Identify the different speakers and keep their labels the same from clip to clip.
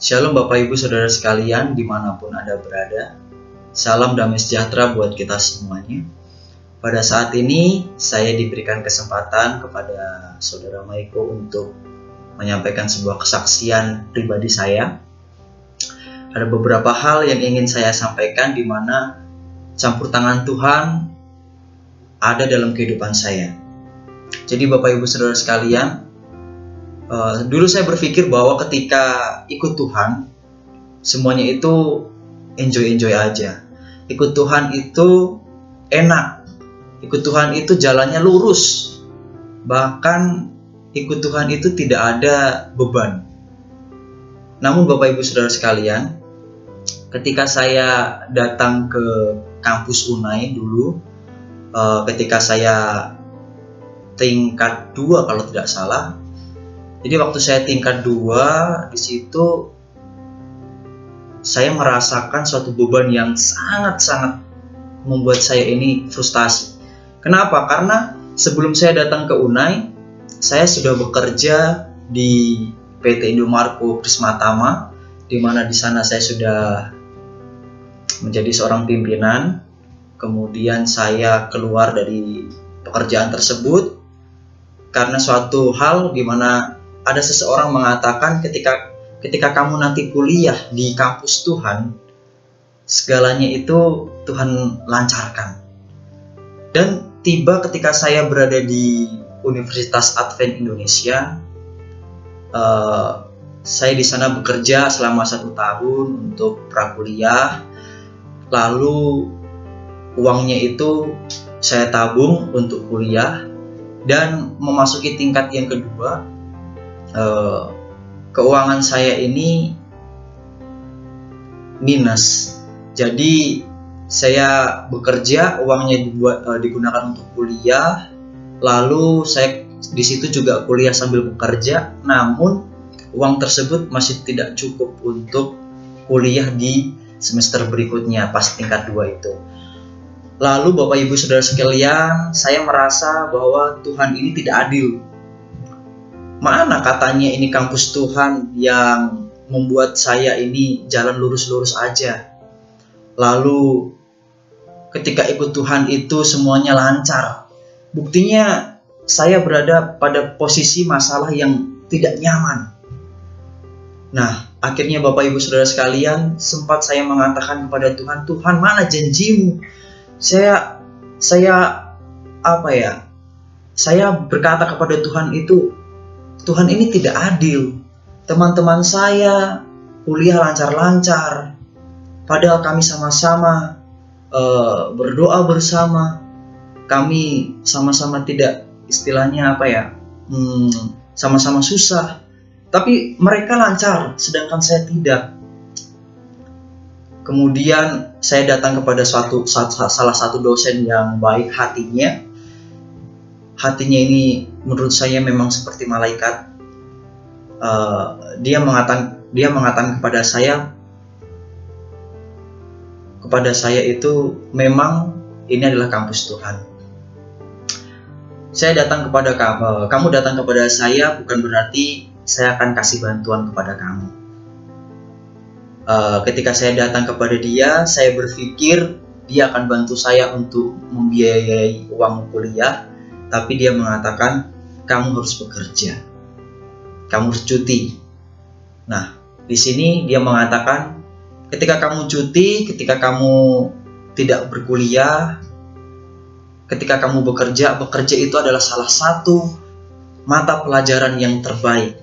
Speaker 1: Shalom Bapak Ibu Saudara sekalian dimanapun Anda berada. Salam damai sejahtera buat kita semuanya. Pada saat ini saya diberikan kesempatan kepada Saudara Maiko untuk menyampaikan sebuah kesaksian pribadi saya. Ada beberapa hal yang ingin saya sampaikan di mana campur tangan Tuhan ada dalam kehidupan saya. Jadi Bapak Ibu Saudara sekalian, dulu saya berpikir bahwa ketika ikut Tuhan, semuanya itu enjoy aja. Ikut Tuhan itu enak. Ikut Tuhan itu jalannya lurus. Bahkan ikut Tuhan itu tidak ada beban. Namun Bapak Ibu Saudara sekalian, ketika saya datang ke kampus Unai dulu, ketika saya tingkat 2 kalau tidak salah. Jadi waktu saya tingkat 2, di situ saya merasakan suatu beban yang sangat-sangat membuat saya ini frustasi. Kenapa? Karena sebelum saya datang ke Unai, saya sudah bekerja di PT Indomarko Prismatama, di mana di sana saya sudah menjadi seorang pimpinan. Kemudian saya keluar dari pekerjaan tersebut karena suatu hal di mana ada seseorang mengatakan ketika kamu nanti kuliah di kampus Tuhan, segalanya itu Tuhan lancarkan. Dan tiba ketika saya berada di Universitas Advent Indonesia, saya di sana bekerja selama 1 tahun untuk prakuliah. Lalu uangnya itu saya tabung untuk kuliah, dan memasuki tingkat yang kedua, keuangan saya ini minus. Jadi saya bekerja, uangnya digunakan untuk kuliah, lalu saya di situ juga kuliah sambil bekerja, namun uang tersebut masih tidak cukup untuk kuliah di semester berikutnya pas tingkat 2 itu. Lalu Bapak Ibu Saudara sekalian, saya merasa bahwa Tuhan ini tidak adil. Mana katanya ini kampus Tuhan yang membuat saya ini jalan lurus-lurus aja. Lalu ketika ikut Tuhan itu semuanya lancar. Buktinya saya berada pada posisi masalah yang tidak nyaman. Nah, akhirnya Bapak Ibu Saudara sekalian, sempat saya mengatakan kepada Tuhan, Tuhan, mana janjimu? Saya berkata kepada Tuhan itu, Tuhan ini tidak adil. Teman-teman saya kuliah lancar-lancar, padahal kami sama-sama berdoa bersama. Kami sama-sama tidak, istilahnya sama-sama susah. Tapi mereka lancar, sedangkan saya tidak. Kemudian saya datang kepada salah satu dosen yang baik hatinya. Hatinya ini menurut saya memang seperti malaikat. Dia mengatakan kepada saya itu memang ini adalah kampus Tuhan. Saya datang kepada kamu datang kepada saya bukan berarti saya akan kasih bantuan kepada kamu. Ketika saya datang kepada dia, saya berpikir dia akan bantu saya untuk membiayai uang kuliah. Tapi dia mengatakan, kamu harus bekerja, kamu harus cuti. Nah, di sini dia mengatakan, ketika kamu cuti, ketika kamu tidak berkuliah, ketika kamu bekerja itu adalah salah satu mata pelajaran yang terbaik.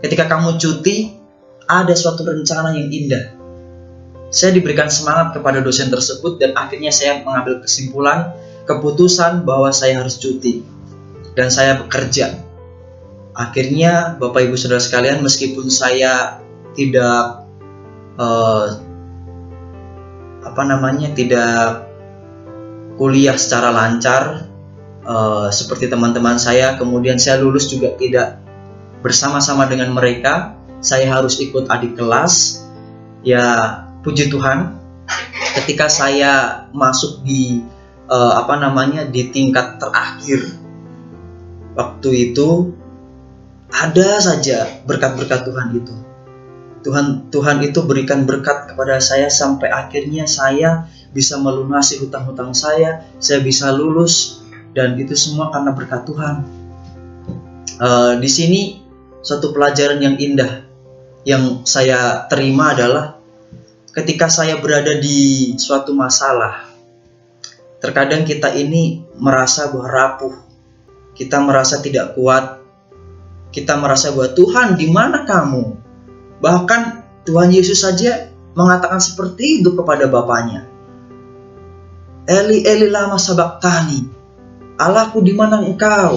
Speaker 1: Ketika kamu cuti, ada suatu rencana yang indah. Saya diberikan semangat kepada dosen tersebut, dan akhirnya saya mengambil keputusan bahwa saya harus cuti dan saya bekerja. Akhirnya Bapak Ibu Saudara sekalian, meskipun saya tidak tidak kuliah secara lancar seperti teman-teman saya, kemudian saya lulus juga tidak bersama-sama dengan mereka. Saya harus ikut adik kelas. Ya, puji Tuhan, ketika saya masuk di di tingkat terakhir, waktu itu ada saja berkat-berkat Tuhan itu. Tuhan itu berikan berkat kepada saya sampai akhirnya saya bisa melunasi hutang-hutang saya bisa lulus, dan itu semua karena berkat Tuhan. Di sini suatu pelajaran yang indah yang saya terima adalah ketika saya berada di suatu masalah, terkadang kita ini merasa bahwa rapuh, kita merasa tidak kuat, kita merasa bahwa Tuhan, di mana kamu? Bahkan Tuhan Yesus saja mengatakan seperti itu kepada Bapaknya. Eli, Eli lama sabachthani. Allahku, di mana engkau?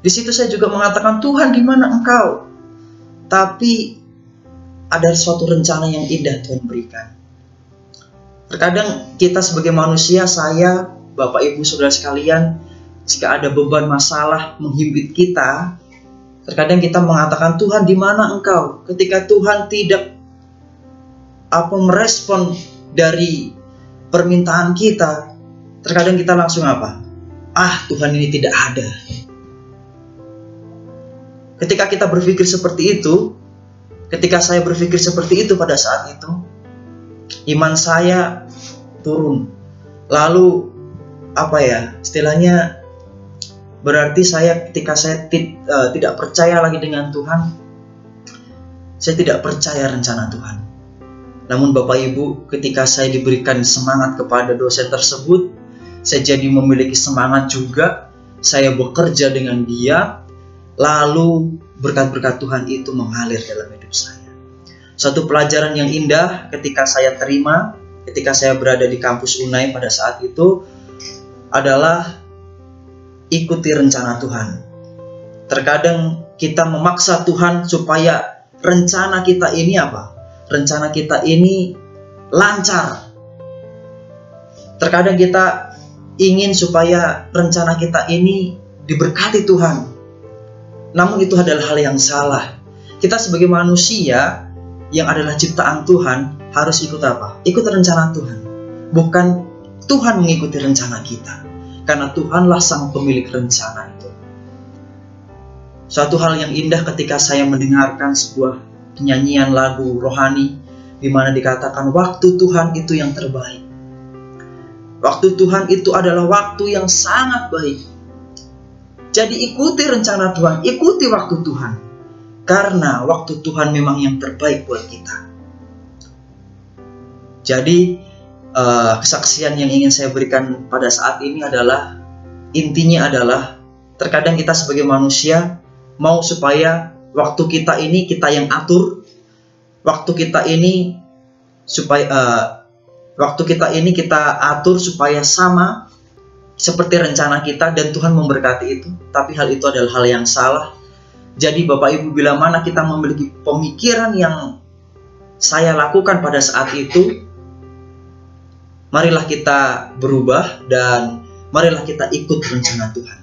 Speaker 1: Di situ saya juga mengatakan, Tuhan, di mana engkau? Tapi ada suatu rencana yang indah Tuhan berikan. Terkadang kita sebagai manusia, saya, Bapak Ibu Saudara sekalian, jika ada beban masalah menghimpit kita, terkadang kita mengatakan, Tuhan, di mana engkau? Ketika Tuhan tidak merespon dari permintaan kita, terkadang kita langsung apa? Tuhan ini tidak ada. Ketika kita berpikir seperti itu, ketika saya berpikir seperti itu pada saat itu, iman saya turun. Lalu istilahnya, berarti ketika saya tidak percaya lagi dengan Tuhan, saya tidak percaya rencana Tuhan. Namun Bapak Ibu, ketika saya diberikan semangat kepada dosen tersebut, saya jadi memiliki semangat juga, saya bekerja dengan dia, lalu berkat-berkat Tuhan itu mengalir dalam hidup saya. Suatu pelajaran yang indah ketika saya terima, ketika saya berada di kampus UNAI pada saat itu adalah ikuti rencana Tuhan. Terkadang kita memaksa Tuhan supaya rencana kita ini rencana kita ini lancar. Terkadang kita ingin supaya rencana kita ini diberkati Tuhan. Namun itu adalah hal yang salah. Kita sebagai manusia yang adalah ciptaan Tuhan harus ikut ikut rencana Tuhan. Bukan Tuhan mengikuti rencana kita. Karena Tuhanlah sang pemilik rencana itu. Suatu hal yang indah ketika saya mendengarkan sebuah penyanyian lagu rohani di mana dikatakan waktu Tuhan itu yang terbaik. Waktu Tuhan itu adalah waktu yang sangat baik. Jadi ikuti rencana Tuhan, ikuti waktu Tuhan. Karena waktu Tuhan memang yang terbaik buat kita. Jadi kesaksian yang ingin saya berikan pada saat ini adalah, intinya adalah terkadang kita sebagai manusia mau supaya waktu kita ini kita yang atur, waktu kita ini kita atur supaya sama seperti rencana kita, dan Tuhan memberkati itu. Tapi hal itu adalah hal yang salah. Jadi Bapak Ibu, bila mana kita memiliki pemikiran yang saya lakukan pada saat itu, marilah kita berubah dan marilah kita ikut rencana Tuhan.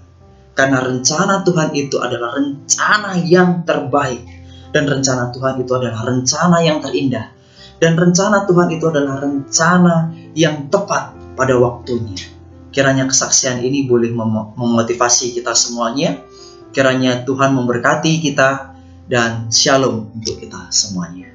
Speaker 1: Karena rencana Tuhan itu adalah rencana yang terbaik. Dan rencana Tuhan itu adalah rencana yang terindah. Dan rencana Tuhan itu adalah rencana yang tepat pada waktunya. Kiranya kesaksian ini boleh memotivasi kita semuanya. Kiranya Tuhan memberkati kita, dan shalom untuk kita semuanya.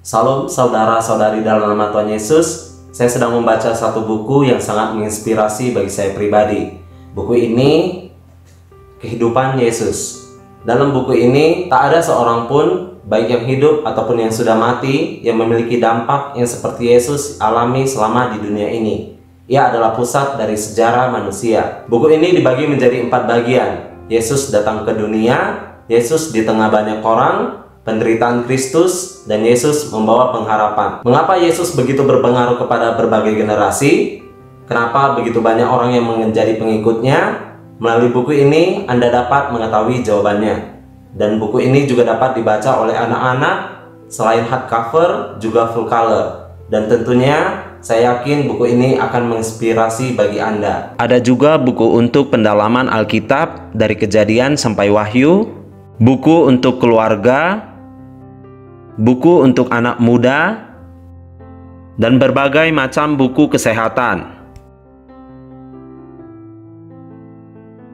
Speaker 2: Salam saudara-saudari dalam nama Tuhan Yesus. Saya sedang membaca satu buku yang sangat menginspirasi bagi saya pribadi. Buku ini Kehidupan Yesus. Dalam buku ini tak ada seorang pun, baik yang hidup ataupun yang sudah mati, yang memiliki dampak yang seperti Yesus alami selama di dunia ini. Ia adalah pusat dari sejarah manusia. Buku ini dibagi menjadi 4 bagian. Yesus datang ke dunia, Yesus di tengah banyak orang, penderitaan Kristus, dan Yesus membawa pengharapan. Mengapa Yesus begitu berpengaruh kepada berbagai generasi? Kenapa begitu banyak orang yang menjadi pengikutnya? Melalui buku ini Anda dapat mengetahui jawabannya. Dan buku ini juga dapat dibaca oleh anak-anak, selain hardcover juga full color. Dan tentunya saya yakin buku ini akan menginspirasi bagi Anda. Ada juga buku untuk pendalaman Alkitab dari Kejadian sampai Wahyu, buku untuk keluarga, buku untuk anak muda, dan berbagai macam buku kesehatan.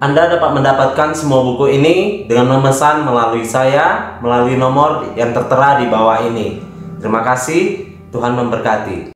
Speaker 2: Anda dapat mendapatkan semua buku ini dengan memesan melalui saya, melalui nomor yang tertera di bawah ini. Terima kasih, Tuhan memberkati.